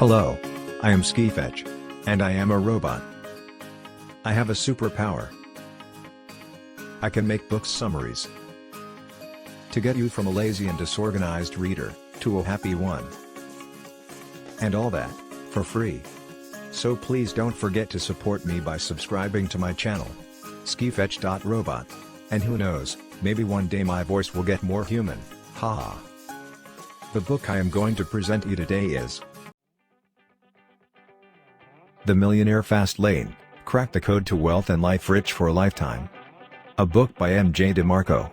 Hello. I am Skifetch. And I am a robot. I have a superpower. I can make book summaries to get you from a lazy and disorganized reader to a happy one. And all that for free. So please don't forget to support me by subscribing to my channel, skifetch.robot. And who knows, maybe one day my voice will get more human, haha. The book I am going to present you today is The Millionaire Fastlane, Crack the Code to Wealth and Life Rich for a Lifetime. A book by MJ.DeMarco.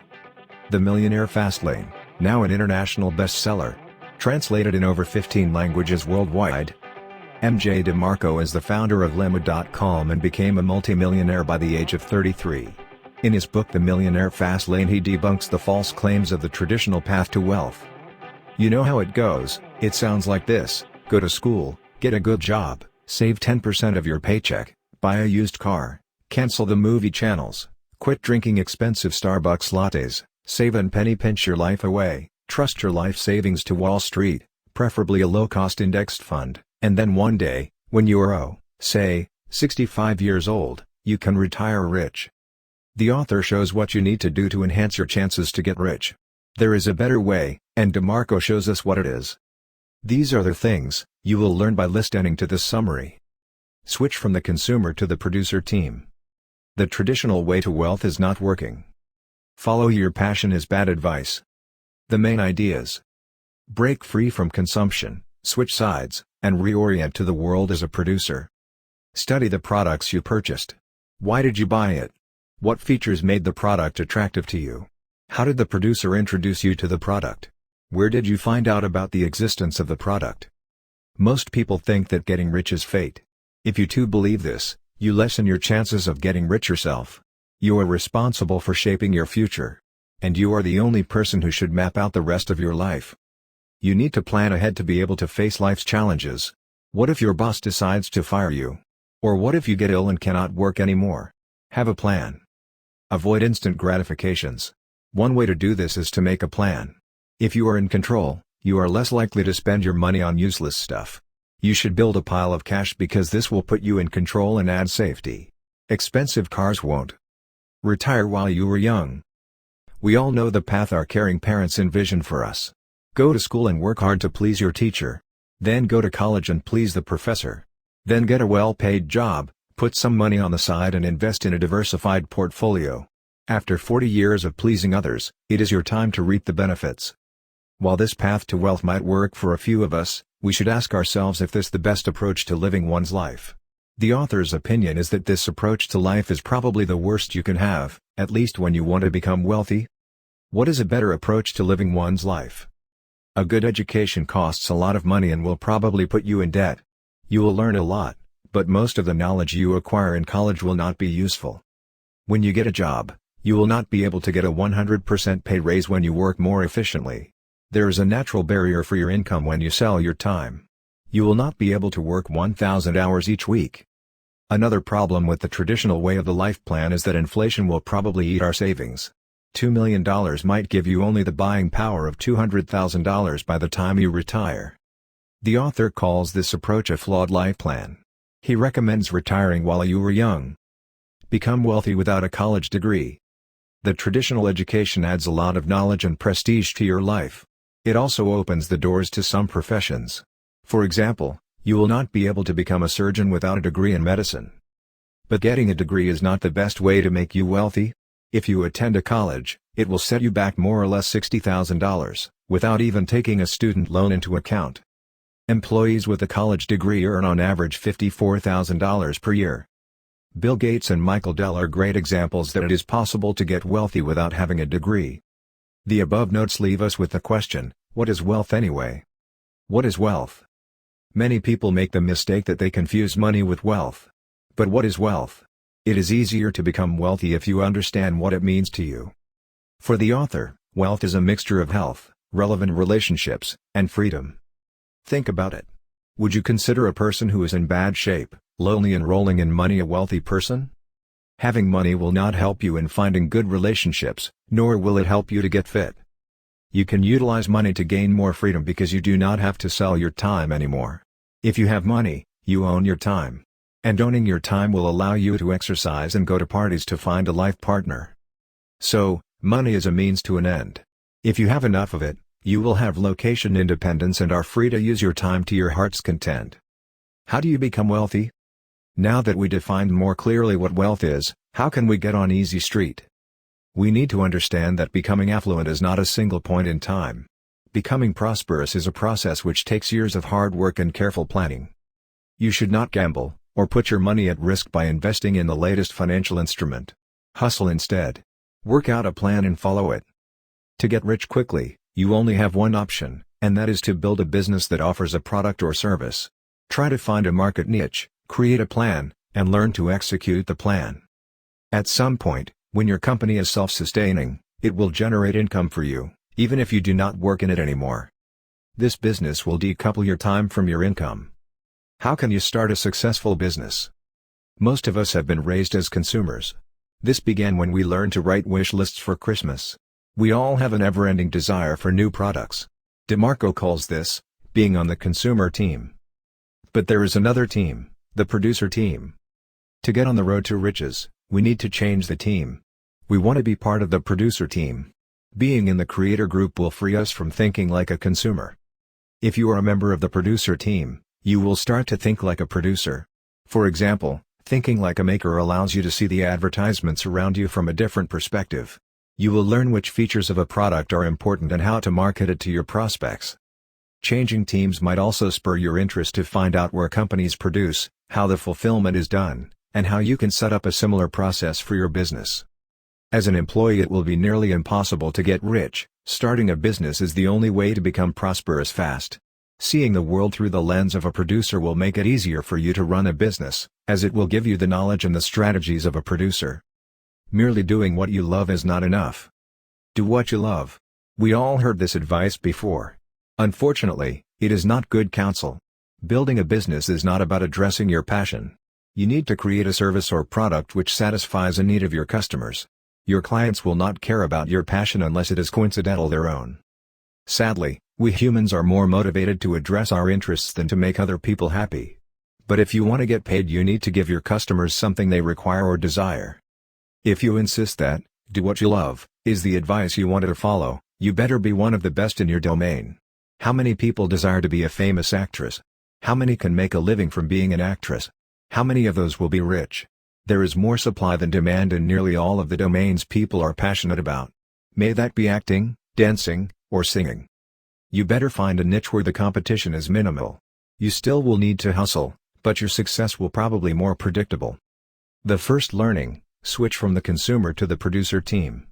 The Millionaire Fastlane, now an international bestseller. Translated in over 15 languages worldwide. MJ.DeMarco is the founder of Lemma.com and became a multimillionaire by the age of 33. In his book The Millionaire Fastlane he debunks the false claims of the traditional path to wealth. You know how it goes, it sounds like this: go to school, get a good job, save 10% of your paycheck, buy a used car, cancel the movie channels, quit drinking expensive Starbucks lattes, save and penny pinch your life away, trust your life savings to Wall Street, preferably a low-cost indexed fund, and then one day, when you are, say, 65 years old, you can retire rich. The author shows what you need to do to enhance your chances to get rich. There is a better way, and DeMarco shows us what it is. These are the things you will learn by listening to this summary. Switch from the consumer to the producer team. The traditional way to wealth is not working. Follow your passion is bad advice. The main ideas: break free from consumption, switch sides, and reorient to the world as a producer. Study the products you purchased. Why did you buy it? What features made the product attractive to you? How did the producer introduce you to the product? Where did you find out about the existence of the product? Most people think that getting rich is fate. If you too believe this, you lessen your chances of getting rich yourself. You are responsible for shaping your future. And you are the only person who should map out the rest of your life. You need to plan ahead to be able to face life's challenges. What if your boss decides to fire you? Or what if you get ill and cannot work anymore? Have a plan. Avoid instant gratifications. One way to do this is to make a plan. If you are in control, you are less likely to spend your money on useless stuff. You should build a pile of cash because this will put you in control and add safety. Expensive cars won't. Retire while you are young. We all know the path our caring parents envision for us. Go to school and work hard to please your teacher. Then go to college and please the professor. Then get a well-paid job, put some money on the side and invest in a diversified portfolio. After 40 years of pleasing others, it is your time to reap the benefits. While this path to wealth might work for a few of us, we should ask ourselves if this is the best approach to living one's life. The author's opinion is that this approach to life is probably the worst you can have, at least when you want to become wealthy. What is a better approach to living one's life? A good education costs a lot of money and will probably put you in debt. You will learn a lot, but most of the knowledge you acquire in college will not be useful. When you get a job, you will not be able to get a 100% pay raise when you work more efficiently. There is a natural barrier for your income when you sell your time. You will not be able to work 1,000 hours each week. Another problem with the traditional way of the life plan is that inflation will probably eat our savings. $2 million might give you only the buying power of $200,000 by the time you retire. The author calls this approach a flawed life plan. He recommends retiring while you are young. Become wealthy without a college degree. The traditional education adds a lot of knowledge and prestige to your life. It also opens the doors to some professions. For example, you will not be able to become a surgeon without a degree in medicine. But getting a degree is not the best way to make you wealthy. If you attend a college, it will set you back more or less $60,000, without even taking a student loan into account. Employees with a college degree earn on average $54,000 per year. Bill Gates and Michael Dell are great examples that it is possible to get wealthy without having a degree. The above notes leave us with the question, what is wealth anyway? What is wealth? Many people make the mistake that they confuse money with wealth. But what is wealth? It is easier to become wealthy if you understand what it means to you. For the author, wealth is a mixture of health, relevant relationships, and freedom. Think about it. Would you consider a person who is in bad shape, lonely and rolling in money a wealthy person? Having money will not help you in finding good relationships, nor will it help you to get fit. You can utilize money to gain more freedom because you do not have to sell your time anymore. If you have money, you own your time. And owning your time will allow you to exercise and go to parties to find a life partner. So, money is a means to an end. If you have enough of it, you will have location independence and are free to use your time to your heart's content. How do you become wealthy? Now that we defined more clearly what wealth is, how can we get on easy street? We need to understand that becoming affluent is not a single point in time. Becoming prosperous is a process which takes years of hard work and careful planning. You should not gamble, or put your money at risk by investing in the latest financial instrument. Hustle instead. Work out a plan and follow it. To get rich quickly, you only have one option, and that is to build a business that offers a product or service. Try to find a market niche, create a plan, and learn to execute the plan. At some point, when your company is self-sustaining, it will generate income for you, even if you do not work in it anymore. This business will decouple your time from your income. How can you start a successful business? Most of us have been raised as consumers. This began when we learned to write wish lists for Christmas. We all have an ever-ending desire for new products. DeMarco calls this, being on the consumer team. But there is another team, the producer team. To get on the road to riches, we need to change the team. We want to be part of the producer team. Being in the creator group will free us from thinking like a consumer. If you are a member of the producer team, you will start to think like a producer. For example, thinking like a maker allows you to see the advertisements around you from a different perspective. You will learn which features of a product are important and how to market it to your prospects. Changing teams might also spur your interest to find out where companies produce, how the fulfillment is done, and how you can set up a similar process for your business. As an employee, it will be nearly impossible to get rich. Starting a business is the only way to become prosperous fast. Seeing the world through the lens of a producer will make it easier for you to run a business, as it will give you the knowledge and the strategies of a producer. Merely doing what you love is not enough. Do what you love. We all heard this advice before. Unfortunately, it is not good counsel. Building a business is not about addressing your passion. You need to create a service or product which satisfies a need of your customers. Your clients will not care about your passion unless it is coincidental their own. Sadly, we humans are more motivated to address our interests than to make other people happy. But if you want to get paid, you need to give your customers something they require or desire. If you insist that, do what you love, is the advice you wanted to follow, you better be one of the best in your domain. How many people desire to be a famous actress? How many can make a living from being an actress? How many of those will be rich? There is more supply than demand in nearly all of the domains people are passionate about. May that be acting, dancing, or singing. You better find a niche where the competition is minimal. You still will need to hustle, but your success will probably be more predictable. The first learning: switch from the consumer to the producer team.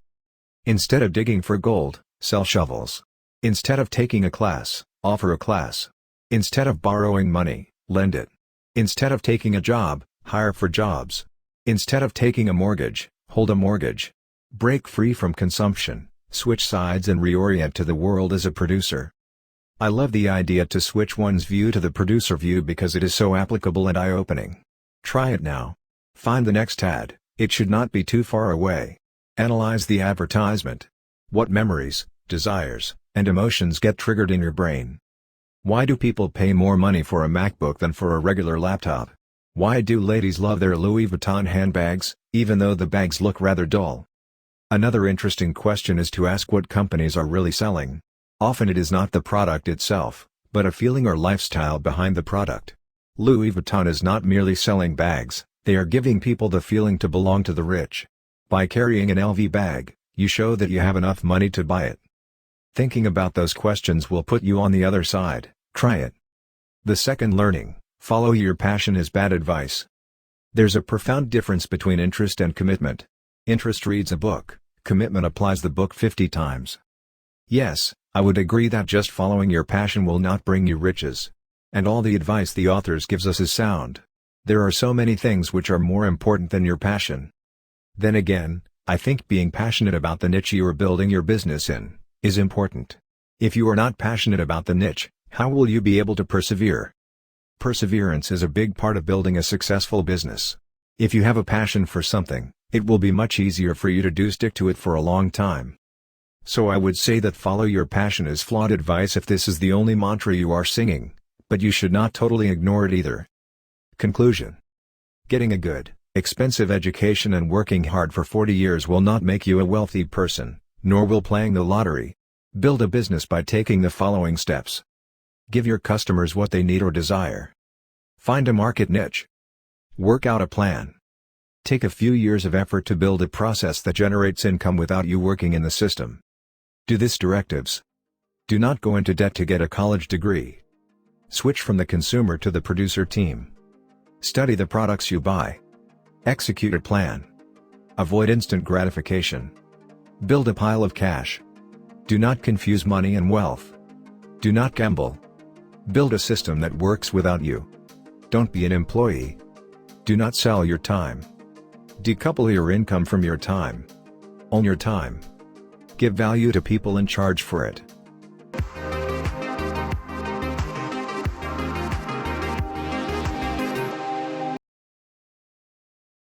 Instead of digging for gold, sell shovels. Instead of taking a class, offer a class. Instead of borrowing money, lend it. Instead of taking a job, hire for jobs. Instead of taking a mortgage, hold a mortgage. Break free from consumption, switch sides and reorient to the world as a producer. I love the idea to switch one's view to the producer view because it is so applicable and eye-opening. Try it now. Find the next ad. It should not be too far away. Analyze the advertisement. What memories, desires, and emotions get triggered in your brain? Why do people pay more money for a MacBook than for a regular laptop? Why do ladies love their Louis Vuitton handbags, even though the bags look rather dull? Another interesting question is to ask what companies are really selling. Often it is not the product itself, but a feeling or lifestyle behind the product. Louis Vuitton is not merely selling bags, they are giving people the feeling to belong to the rich. By carrying an LV bag, you show that you have enough money to buy it. Thinking about those questions will put you on the other side. Try it. The second learning: follow your passion is bad advice. There's a profound difference between interest and commitment. Interest reads a book, commitment applies the book 50 times. Yes, I would agree that just following your passion will not bring you riches. And all the advice the authors gives us is sound. There are so many things which are more important than your passion. Then again, I think being passionate about the niche you are building your business in is important. If you are not passionate about the niche, how will you be able to persevere? Perseverance is a big part of building a successful business. If you have a passion for something, it will be much easier for you to stick to it for a long time. So I would say that follow your passion is flawed advice if this is the only mantra you are singing, But you should not totally ignore it either. Conclusion. Getting a good, expensive education and working hard for 40 years will not make you a wealthy person, nor will playing the lottery. Build a business by taking the following steps. Give your customers what they need or desire. Find a market niche. Work out a plan. Take a few years of effort to build a process that generates income without you working in the system. Do this directives. Do not go into debt to get a college degree. Switch from the consumer to the producer team. Study the products you buy. Execute a plan. Avoid instant gratification. Build a pile of cash. Do not confuse money and wealth. Do not gamble. Build a system that works without you. Don't be an employee. Do not sell your time. Decouple your income from your time. Own your time. Give value to people and charge for it.